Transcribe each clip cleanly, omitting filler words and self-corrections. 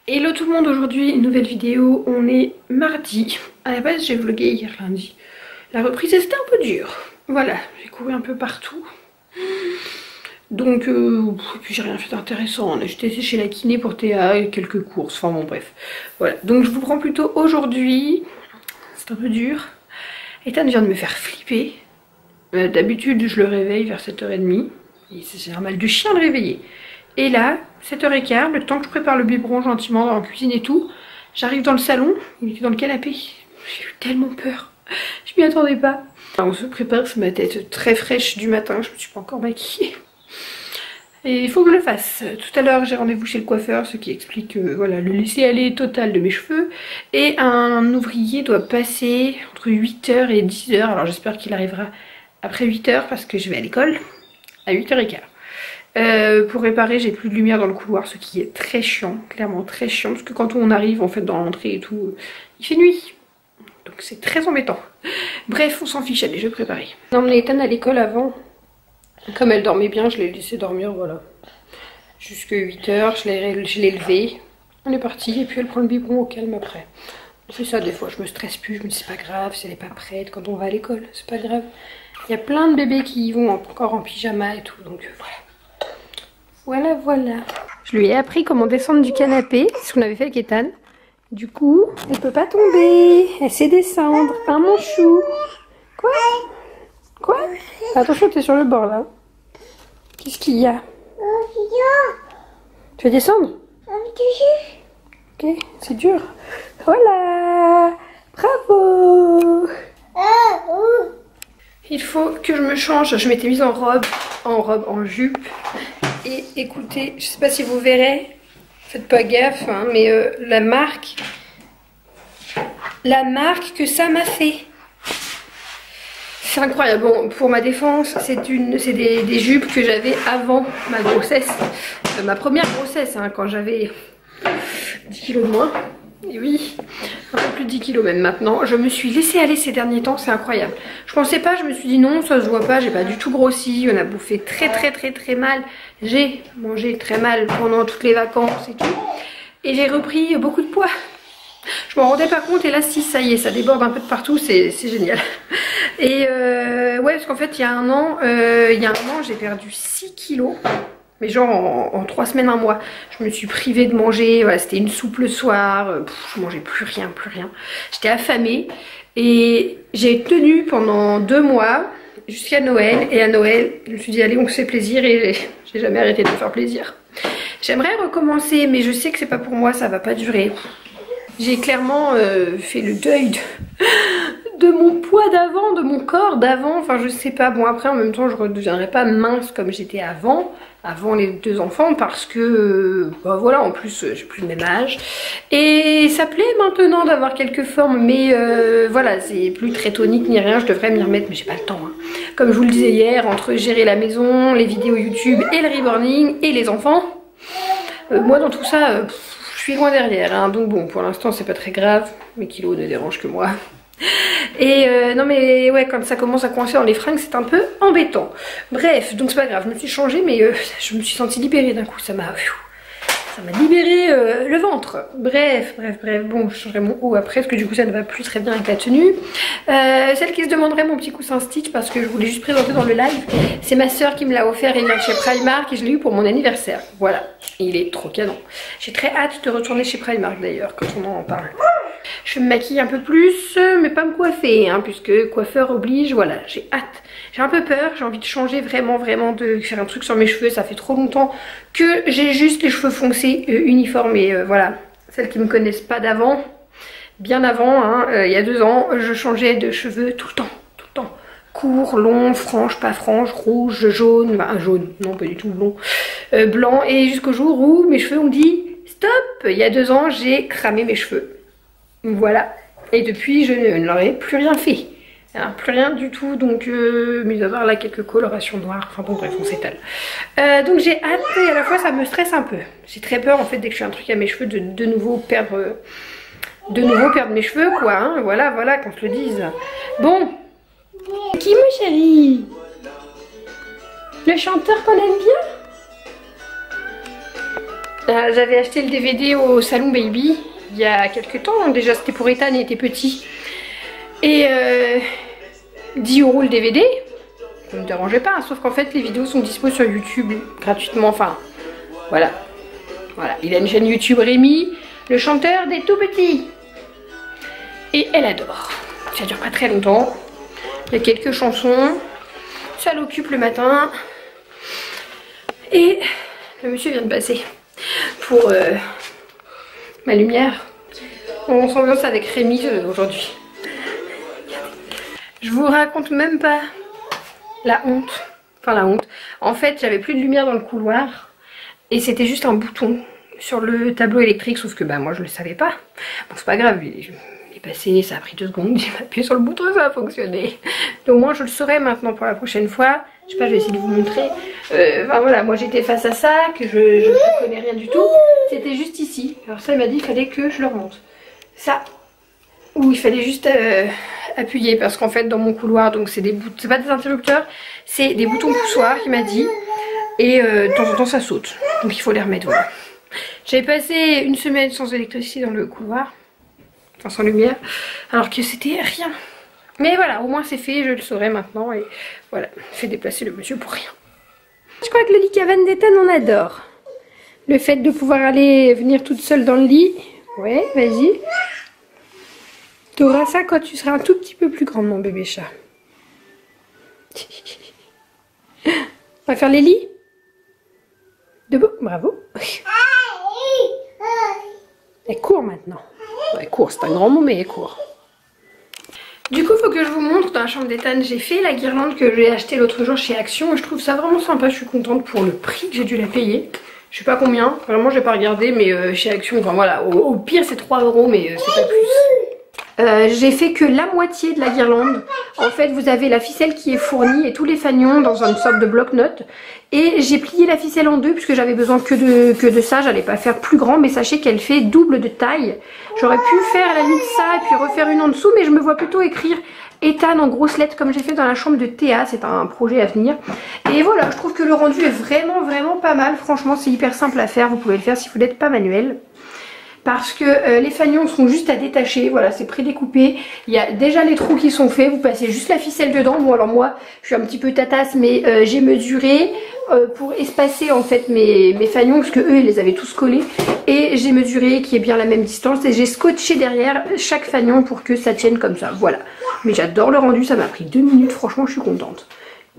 Hello tout le monde, aujourd'hui une nouvelle vidéo, on est mardi. À la base j'ai vlogué hier lundi. La reprise c'était un peu dur. Voilà, j'ai couru un peu partout. Donc, et puis j'ai rien fait d'intéressant. J'étais chez la kiné pour Théa et quelques courses, enfin bon bref. Voilà, donc je vous prends plutôt aujourd'hui. C'est un peu dur. Ethan vient de me faire flipper. D'habitude je le réveille vers 7h30. C'est un mal de chien de réveiller. Et là, 7h15, le temps que je prépare le biberon gentiment dans la cuisine et tout, j'arrive dans le salon, il était dans le canapé. J'ai eu tellement peur. Je m'y attendais pas. Alors, on se prépare, c'est ma tête très fraîche du matin, je me suis pas encore maquillée. Et il faut que je le fasse. Tout à l'heure, j'ai rendez-vous chez le coiffeur, ce qui explique voilà, le laisser-aller total de mes cheveux. Et un ouvrier doit passer entre 8h et 10h. Alors j'espère qu'il arrivera après 8h parce que je vais à l'école à 8h15. Pour réparer, j'ai plus de lumière dans le couloir, ce qui est très chiant, clairement très chiant, parce que quand on arrive en fait dans l'entrée et tout, il fait nuit. Donc c'est très embêtant. Bref, on s'en fiche, allez, je vais préparer. J'ai emmené Ethan à l'école avant. Comme elle dormait bien, je l'ai laissé dormir, voilà. Jusque 8h, je l'ai levé. On est parti, et puis elle prend le biberon au calme après. C'est ça, des fois, je me stresse plus, je me dis c'est pas grave, si elle est pas prête, quand on va à l'école, c'est pas grave. Il y a plein de bébés qui y vont encore en pyjama et tout, donc voilà. Voilà. Je lui ai appris comment descendre du canapé, c'est ce qu'on avait fait avec Ethan. Du coup, elle peut pas tomber, elle sait descendre. Hein mon chou? Quoi? Attention, t'es sur le bord là. Qu'est-ce qu'il y a? Tu veux descendre? Ok, c'est dur. Voilà! Bravo! Il faut que je me change. Je m'étais mise en jupe. Et écoutez, je sais pas si vous verrez, faites pas gaffe, hein, mais la marque que ça m'a fait. C'est incroyable. Bon, pour ma défense, c'est des jupes que j'avais avant ma grossesse. Ma première grossesse, hein, quand j'avais 10 kilos de moins. Et oui, un peu plus de 10 kilos même maintenant. Je me suis laissée aller ces derniers temps, c'est incroyable. Je pensais pas, je me suis dit non, ça se voit pas, j'ai pas du tout grossi. On a bouffé très mal. J'ai mangé très mal pendant toutes les vacances et tout. Et j'ai repris beaucoup de poids. Je m'en rendais pas compte et là si, ça y est, ça déborde un peu de partout, c'est génial. Et ouais, parce qu'en fait il y a un an, j'ai perdu 6 kilos. Mais genre en 3 semaines, un mois, je me suis privée de manger, voilà, c'était une soupe le soir, je mangeais plus rien. J'étais affamée et j'ai tenu pendant 2 mois jusqu'à Noël. Et à Noël, je me suis dit allez, on se fait plaisir et j'ai jamais arrêté de me faire plaisir. J'aimerais recommencer mais je sais que c'est pas pour moi, ça va pas durer. J'ai clairement fait le deuil de mon poids d'avant, de mon corps d'avant, enfin je sais pas. Bon après en même temps je ne redeviendrai pas mince comme j'étais avant les 2 enfants parce que bah voilà, en plus j'ai plus le même âge et ça plaît maintenant d'avoir quelques formes mais voilà, c'est plus très tonique ni rien, je devrais m'y remettre mais j'ai pas le temps hein. Comme je vous le disais hier, entre gérer la maison, les vidéos YouTube et le reborning et les enfants, moi dans tout ça je suis loin derrière hein. Donc bon, pour l'instant c'est pas très grave, mes kilos ne dérangent que moi. Et non mais ouais, quand ça commence à coincer dans les fringues c'est un peu embêtant. Bref, donc c'est pas grave, je me suis changée mais je me suis sentie libérée d'un coup, ça m'a libéré le ventre. Bref, bon je changerai mon haut après parce que du coup ça ne va plus très bien avec la tenue. Celle qui se demanderait mon petit coussin Stitch parce que je voulais juste présenter dans le live, c'est ma soeur qui me l'a offert, il vient de chez Primark et je l'ai eu pour mon anniversaire. Voilà, il est trop canon. J'ai très hâte de retourner chez Primark d'ailleurs quand on en parle. Je me maquille un peu plus, mais pas me coiffer, hein, puisque coiffeur oblige, voilà, j'ai hâte. J'ai un peu peur, j'ai envie de changer vraiment, de faire un truc sur mes cheveux. Ça fait trop longtemps que j'ai juste les cheveux foncés, uniformes, et voilà. Celles qui me connaissent pas d'avant, bien avant, hein, il y a 2 ans, je changeais de cheveux tout le temps. Court, long, franche, pas franche, rouge, jaune, enfin jaune, non pas du tout blond, blanc, et jusqu'au jour où mes cheveux ont dit stop. Il y a 2 ans, j'ai cramé mes cheveux. Voilà, et depuis je ne leur ai plus rien fait, hein, plus rien du tout, donc mis à part là quelques colorations noires, enfin bon bref on s'étale. Donc j'ai hâte et à la fois ça me stresse un peu. J'ai très peur en fait dès que je fais un truc à mes cheveux de nouveau perdre mes cheveux quoi, hein, voilà qu'on se le dise. Bon, qui mon chéri? Le chanteur qu'on aime bien? J'avais acheté le DVD au Salon Baby il y a quelques temps, déjà c'était pour Ethan, il était petit. Et 10 € le DVD, ça ne me dérangeait pas, sauf qu'en fait les vidéos sont dispo sur YouTube gratuitement, enfin voilà. Voilà, il a une chaîne YouTube Rémi, le chanteur des tout petits. Et elle adore. Ça dure pas très longtemps. Il y a quelques chansons. Ça l'occupe le matin. Et le monsieur vient de passer pour ma lumière. On s'ambiance avec Rémi aujourd'hui. Je vous raconte même pas la honte. Enfin la honte. En fait, j'avais plus de lumière dans le couloir. Et c'était juste un bouton sur le tableau électrique. Sauf que bah moi je le savais pas. Bon c'est pas grave. Il est passé, ça a pris 2 secondes. J'ai appuyé sur le bouton, ça a fonctionné. Donc au moins je le saurai maintenant pour la prochaine fois. Je sais pas, je vais essayer de vous montrer. Enfin voilà, moi j'étais face à ça, que je ne connais rien du tout. C'était juste ici. Alors ça il m'a dit qu'il fallait que je le remonte. Ça, où il fallait juste appuyer parce qu'en fait dans mon couloir, donc c'est des boutons, c'est pas des interrupteurs, c'est des boutons poussoirs il m'a dit. Et de temps en temps ça saute. Donc il faut les remettre, voilà. J'avais passé une semaine sans électricité dans le couloir. Enfin sans lumière. Alors que c'était rien. Mais voilà, au moins c'est fait, je le saurai maintenant. Et voilà, fait déplacer le monsieur pour rien. Je crois que le lit cabane d'Ethan on adore. Le fait de pouvoir aller venir toute seule dans le lit. Ouais, vas-y. Tu auras ça quand tu seras un tout petit peu plus grande, mon bébé chat. On va faire les lits. Debout, bravo. Elle court maintenant. Elle court, c'est un grand mot, mais elle court. Du coup, il faut que je vous montre dans la chambre d'Ethan. J'ai fait la guirlande que j'ai achetée l'autre jour chez Action. Et je trouve ça vraiment sympa. Je suis contente pour le prix que j'ai dû la payer. Je sais pas combien. Vraiment, j'ai pas regardé. Mais chez Action, enfin voilà. Au pire, c'est 3 €, mais c'est pas plus. J'ai fait que la moitié de la guirlande. En fait, vous avez la ficelle qui est fournie et tous les fanions dans une sorte de bloc-notes. Et j'ai plié la ficelle en deux puisque j'avais besoin que de ça. J'allais pas faire plus grand, mais sachez qu'elle fait double de taille. J'aurais pu faire à la limite ça et puis refaire une en dessous, mais je me vois plutôt écrire Ethan en grosses lettres comme j'ai fait dans la chambre de Théa. C'est un projet à venir. Et voilà, je trouve que le rendu est vraiment pas mal. Franchement, c'est hyper simple à faire. Vous pouvez le faire si vous n'êtes pas manuel. Parce que les fanions sont juste à détacher, voilà, c'est prédécoupé. Il y a déjà les trous qui sont faits, vous passez juste la ficelle dedans. Bon alors moi, je suis un petit peu tatasse, mais j'ai mesuré pour espacer en fait mes fanions, parce que eux, ils les avaient tous collés. Et j'ai mesuré qu'il y ait bien la même distance et j'ai scotché derrière chaque fanion pour que ça tienne comme ça, voilà. Mais j'adore le rendu, ça m'a pris 2 minutes, franchement, je suis contente.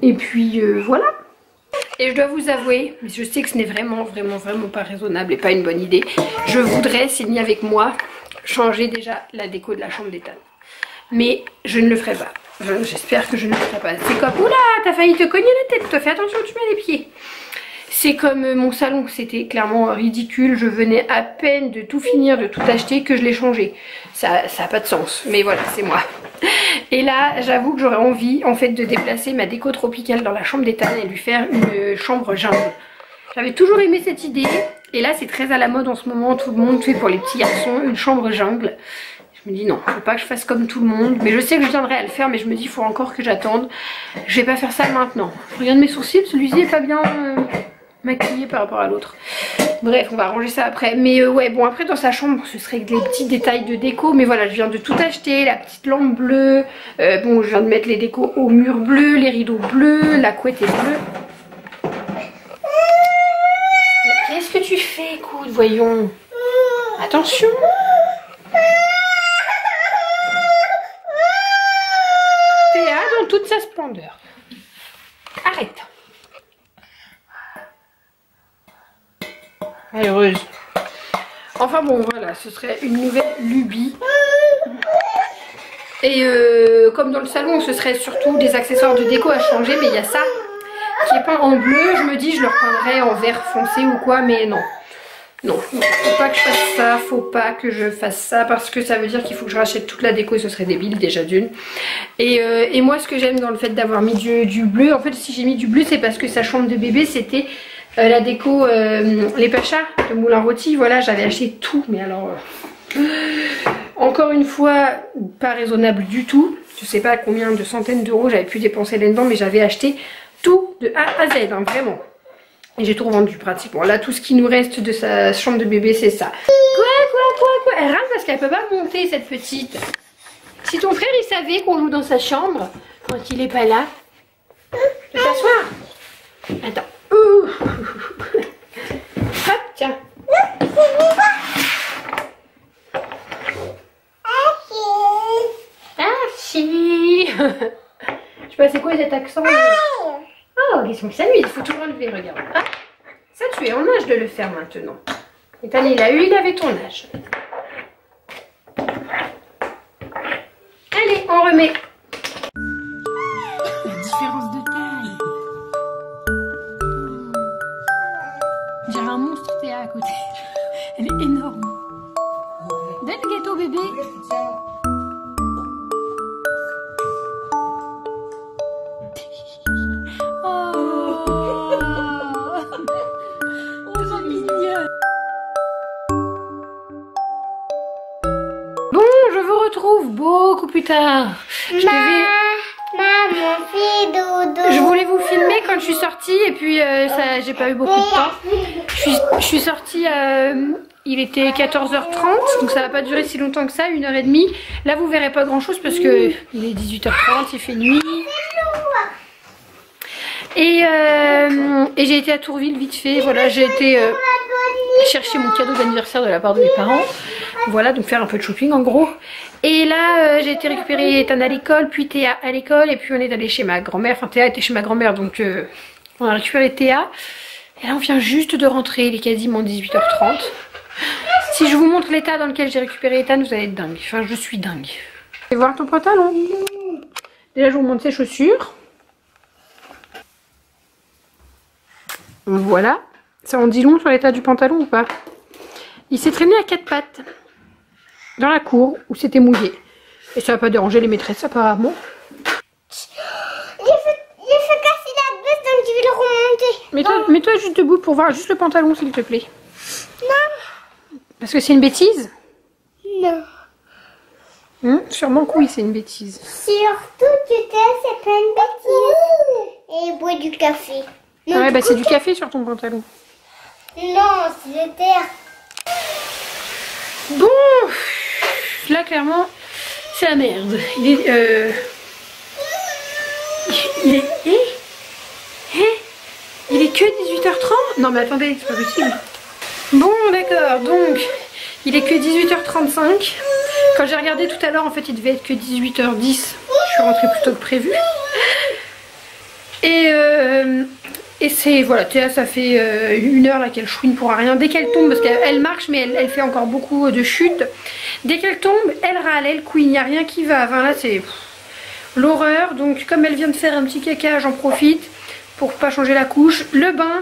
Et puis voilà. Et je dois vous avouer, mais je sais que ce n'est vraiment pas raisonnable et pas une bonne idée. Je voudrais, signer avec moi, changer déjà la déco de la chambre d'Ethan. Mais je ne le ferai pas. J'espère que je ne le ferai pas. C'est comme, oula, t'as failli te cogner la tête, toi fais attention, tu mets les pieds. C'est comme mon salon, c'était clairement ridicule. Je venais à peine de tout finir, de tout acheter que je l'ai changé. Ça n'a pas de sens, mais voilà, c'est moi. Et là, j'avoue que j'aurais envie en fait de déplacer ma déco tropicale dans la chambre d'Ethan et lui faire une chambre jungle. J'avais toujours aimé cette idée et là c'est très à la mode en ce moment, tout le monde fait pour les petits garçons une chambre jungle. Je me dis non, faut pas que je fasse comme tout le monde, mais je sais que je viendrai à le faire, mais je me dis il faut encore que j'attende. Je vais pas faire ça maintenant. Regarde mes sourcils, celui-ci est pas bien maquillé par rapport à l'autre. Bref, on va arranger ça après. Mais ouais, bon après dans sa chambre, ce serait des petits détails de déco. Mais voilà, je viens de tout acheter. La petite lampe bleue. Bon, je viens de mettre les décos au mur bleu, les rideaux bleus, la couette est bleue. Qu'est-ce que tu fais, écoute, voyons. Attention. Théa dans toute sa splendeur. Arrête. Heureuse. Enfin bon voilà, ce serait une nouvelle lubie. Et comme dans le salon, ce serait surtout des accessoires de déco à changer. Mais il y a ça qui est peint en bleu. Je me dis je le repeindrai en vert foncé ou quoi. Mais non. Non, faut pas que je fasse ça. Faut pas que je fasse ça. Parce que ça veut dire qu'il faut que je rachète toute la déco. Et ce serait débile déjà d'une. Et moi ce que j'aime dans le fait d'avoir mis du bleu. En fait si j'ai mis du bleu c'est parce que sa chambre de bébé c'était... la déco, les pachas de Moulin Rôti, voilà, j'avais acheté tout, mais alors, encore une fois, pas raisonnable du tout. Je sais pas combien de centaines d'euros j'avais pu dépenser là-dedans, mais j'avais acheté tout de A à Z, hein, vraiment. Et j'ai tout revendu pratiquement. Là, tout ce qui nous reste de sa chambre de bébé, c'est ça. Quoi? Elle râle parce qu'elle peut pas monter, cette petite. Si ton frère, il savait qu'on joue dans sa chambre, quand il est pas là, tu peux t'asseoir. Attends. Hop, tiens. Archie. Je sais pas c'est quoi cet accent. Oh, qu'est-ce que ça lui, il faut tout enlever, regarde. Ah, ça tu es en âge de le faire maintenant. Ethan, il avait ton âge. Allez, on remet. La différence de taille. J'ai un monstre Théa à côté. Elle est énorme. Donne le gâteau bébé. Bon, je vous retrouve beaucoup plus tard. Maman fait dodo. Je voulais vous filmer quand je suis sortie et puis ça, j'ai pas eu beaucoup de temps. Je suis sortie, il était 14h30, donc ça va pas durer si longtemps que ça, 1h30. Là vous verrez pas grand chose parce que il est 18h30, il fait nuit. Et j'ai été à Tourville vite fait, voilà, j'ai été chercher mon cadeau d'anniversaire de la part de mes parents. Voilà, donc faire un peu de shopping en gros. Et là j'ai été récupérer Ethan à l'école, puis Théa à l'école, et puis on est allé chez ma grand-mère. Enfin Théa était chez ma grand-mère, donc on a récupéré Théa. Et là on vient juste de rentrer, il est quasiment 18h30. Si je vous montre l'état dans lequel j'ai récupéré Ethan, vous allez être dingue. Enfin je suis dingue. Et voir ton pantalon. Déjà je vous montre ses chaussures. Voilà. Ça en dit long sur l'état du pantalon ou pas? Il s'est traîné à 4 pattes dans la cour où c'était mouillé. Et ça va pas déranger les maîtresses apparemment. Il fait casser la buse, donc je vais le remonter. Mets-toi juste debout pour voir juste le pantalon s'il te plaît. Non. Parce que c'est une bêtise? Non. Sûrement que oui, c'est une bêtise. Surtout, tu sais, c'est pas une bêtise. Et bois du café. Non, Ouais, bah c'est du café sur ton pantalon. Non, c'est de terre. Bon, là clairement, c'est la merde. Il est que 18h30? Non mais attendez, c'est pas possible. Bon d'accord, donc il est que 18h35. Quand j'ai regardé tout à l'heure, en fait il devait être que 18h10. Je suis rentrée plus tôt que prévu. Et c'est, voilà, Théa, ça fait 1 heure là qu'elle chouine pour rien. Dès qu'elle tombe, parce qu'elle marche, mais elle fait encore beaucoup de chutes. Dès qu'elle tombe, elle râle, elle couine, il n'y a rien qui va. Enfin là, c'est l'horreur. Donc, comme elle vient de faire un petit caca, j'en profite pour pas changer la couche. Le bain,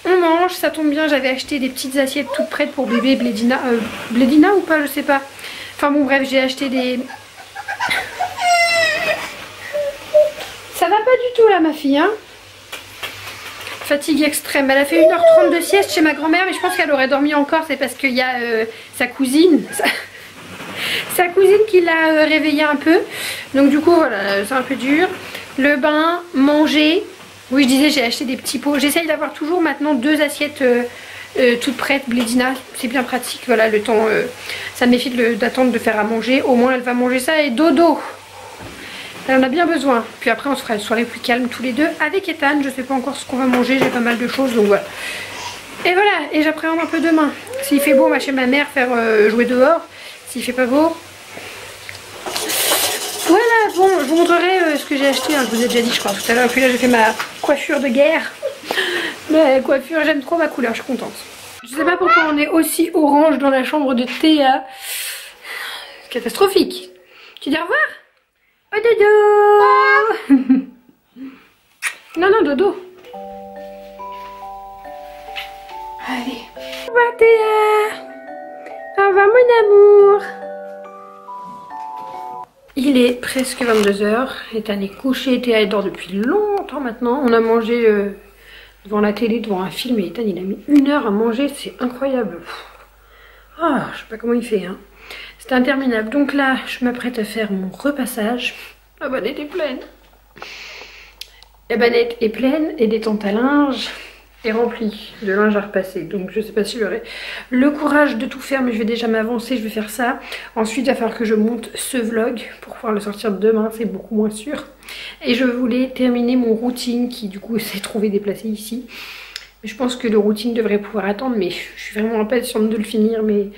on mange, ça tombe bien. J'avais acheté des petites assiettes toutes prêtes pour bébé Blédina. Blédina ou pas, je sais pas. Enfin bon, bref, j'ai acheté des... Ça va pas du tout là, ma fille, hein. Fatigue extrême. Elle a fait 1h30 de sieste chez ma grand-mère, mais je pense qu'elle aurait dormi encore. C'est parce qu'il y a sa cousine qui l'a réveillée un peu. Donc du coup voilà, c'est un peu dur. Le bain, manger. Oui, je disais, j'ai acheté des petits pots. J'essaye d'avoir toujours maintenant 2 assiettes toutes prêtes, Blédina. C'est bien pratique. Voilà, le temps, ça m'évite d'attendre de faire à manger. Au moins elle va manger ça et dodo. Elle en a bien besoin. Puis après on se fera une soirée plus calme tous les deux avec Ethan. Je sais pas encore ce qu'on va manger, j'ai pas mal de choses, donc voilà. Et voilà, et j'appréhende un peu demain. S'il fait beau, on va chez ma mère faire jouer dehors. S'il fait pas beau... Voilà, bon, je vous montrerai ce que j'ai acheté, hein, je vous ai déjà dit je crois tout à l'heure. Puis là j'ai fait ma coiffure de guerre. Mais coiffure, j'aime trop ma couleur, je suis contente. Je sais pas pourquoi on est aussi orange dans la chambre de Théa. Catastrophique. Tu dis au revoir? Oh dodo. Non, non, dodo. Allez. Au revoir Théa. Au revoir mon amour. Il est presque 22h. Ethan est couché. Théa dort depuis longtemps maintenant. On a mangé devant la télé, devant un film. Et Ethan il a mis 1 heure à manger. C'est incroyable. Ah, je sais pas comment il fait, hein. C'est interminable. Donc là, je m'apprête à faire mon repassage. La banette est pleine. La banette est pleine et des tentes à linge. est rempli de linge à repasser. Donc je sais pas si j'aurai le courage de tout faire, mais je vais déjà m'avancer, je vais faire ça. Ensuite, il va falloir que je monte ce vlog pour pouvoir le sortir demain, c'est beaucoup moins sûr. Et je voulais terminer mon routine qui du coup s'est trouvé déplacé ici. Je pense que le routine devrait pouvoir attendre, mais je suis vraiment impatiente de le finir. Mais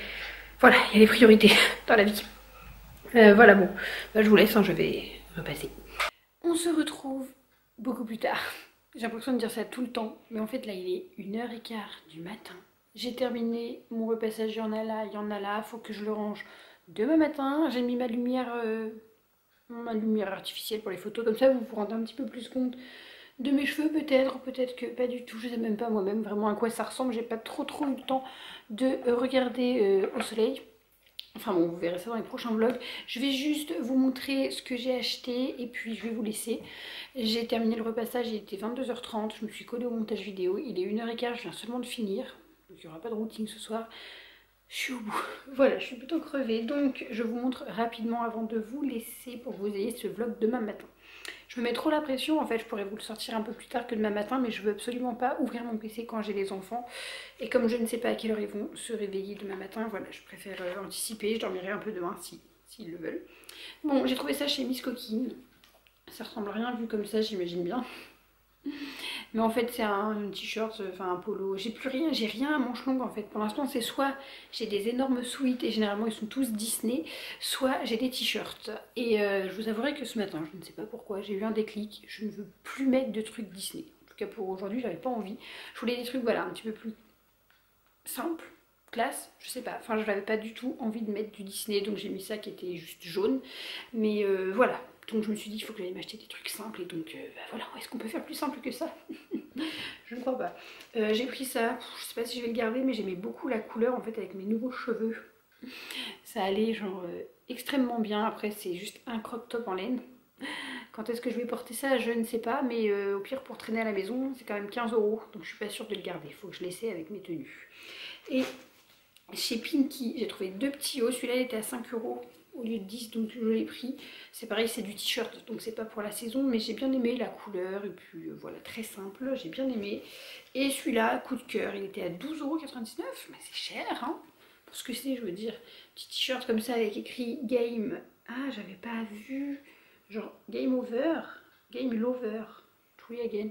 voilà, il y a des priorités dans la vie. Voilà, bon, bah, je vous laisse, hein, je vais repasser. On se retrouve beaucoup plus tard. J'ai l'impression de dire ça tout le temps, mais en fait là il est 1h15 du matin. J'ai terminé mon repassage, il y en a là, faut que je le range demain matin. J'ai mis ma lumière artificielle pour les photos, comme ça vous vous rendez un petit peu plus compte de mes cheveux peut-être, ou peut-être que pas du tout, je sais même pas moi-même vraiment à quoi ça ressemble. J'ai pas trop eu le temps de regarder au soleil. Enfin bon, vous verrez ça dans les prochains vlogs. Je vais juste vous montrer ce que j'ai acheté et puis je vais vous laisser. J'ai terminé le repassage, il était 22h30. Je me suis collée au montage vidéo. Il est 1h15, je viens seulement de finir. Donc il n'y aura pas de routine ce soir. Je suis au bout. Voilà, je suis plutôt crevée. Donc je vous montre rapidement avant de vous laisser pour que vous ayez ce vlog demain matin. Je me mets trop la pression, en fait je pourrais vous le sortir un peu plus tard que demain matin, mais je veux absolument pas ouvrir mon PC quand j'ai les enfants. Et comme je ne sais pas à quelle heure ils vont se réveiller demain matin, voilà, je préfère anticiper, je dormirai un peu demain s'ils le veulent. Bon, j'ai trouvé ça chez Miss Coquine. Ça ressemble à rien vu comme ça, j'imagine bien. Mais en fait c'est un t-shirt, enfin un polo, j'ai rien à manches longues en fait. Pour l'instant c'est soit j'ai des énormes sweats et généralement ils sont tous Disney, soit j'ai des t-shirts. Et je vous avouerai que ce matin, je ne sais pas pourquoi, j'ai eu un déclic, je ne veux plus mettre de trucs Disney. En tout cas pour aujourd'hui j'avais pas envie. Je voulais des trucs voilà un petit peu plus simples, classe, je sais pas. Enfin je n'avais pas du tout envie de mettre du Disney, donc j'ai mis ça qui était juste jaune. Mais voilà. Donc je me suis dit qu'il faut que j'aille m'acheter des trucs simples et donc bah voilà, est-ce qu'on peut faire plus simple que ça? Je ne crois pas. J'ai pris ça, je sais pas si je vais le garder mais j'aimais beaucoup la couleur en fait avec mes nouveaux cheveux. Ça allait genre extrêmement bien, après c'est juste un crop top en laine. Quand est-ce que je vais porter ça je ne sais pas, mais au pire pour traîner à la maison c'est quand même 15 €, donc je suis pas sûre de le garder, il faut que je l'essaie avec mes tenues. Et chez Pinky j'ai trouvé deux petits hauts, celui-là était à 5 € au lieu de 10, donc je l'ai pris. C'est pareil, c'est du t-shirt, donc c'est pas pour la saison, mais j'ai bien aimé la couleur, et puis voilà, très simple, j'ai bien aimé. Et celui-là, coup de cœur, il était à 12,99 €, mais c'est cher, hein, pour ce que c'est, je veux dire. Petit t-shirt comme ça, avec écrit Game, ah, j'avais pas vu, genre Game Over, Game Lover, Try Again,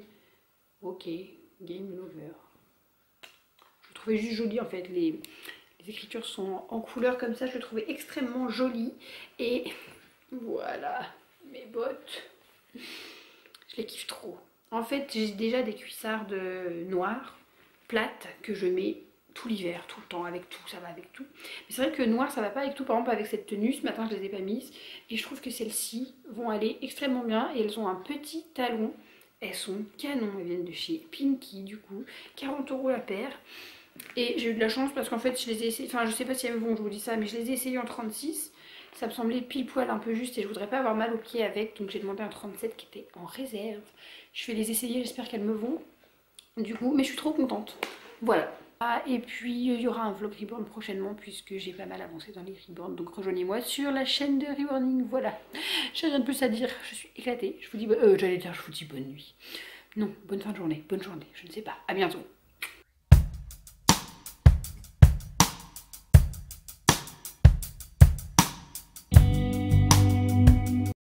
ok, Game Lover. Je trouvais juste joli, en fait, les écritures sont en couleur comme ça, je le trouvais extrêmement joli. Et voilà, mes bottes, je les kiffe trop. En fait, j'ai déjà des cuissardes noires, plates, que je mets tout l'hiver, tout le temps, avec tout, ça va avec tout. Mais c'est vrai que noir, ça va pas avec tout, par exemple avec cette tenue, ce matin je les ai pas mises. Et je trouve que celles-ci vont aller extrêmement bien et elles ont un petit talon. Elles sont canon, elles viennent de chez Pinky du coup, 40 € la paire. Et j'ai eu de la chance parce qu'en fait je les ai essayées, enfin je sais pas si elles me vont, je vous dis ça, mais je les ai essayées en 36. Ça me semblait pile poil un peu juste et je voudrais pas avoir mal aux pieds avec, donc j'ai demandé un 37 qui était en réserve. Je vais les essayer, j'espère qu'elles me vont du coup, mais je suis trop contente. Voilà. Ah, et puis il y aura un vlog reborn prochainement puisque j'ai pas mal avancé dans les reborns, donc rejoignez-moi sur la chaîne de reborning. Voilà, j'ai rien de plus à dire, je suis éclatée. Je vous dis, j'allais dire je vous dis bonne nuit. Non, bonne fin de journée, bonne journée, je ne sais pas, à bientôt.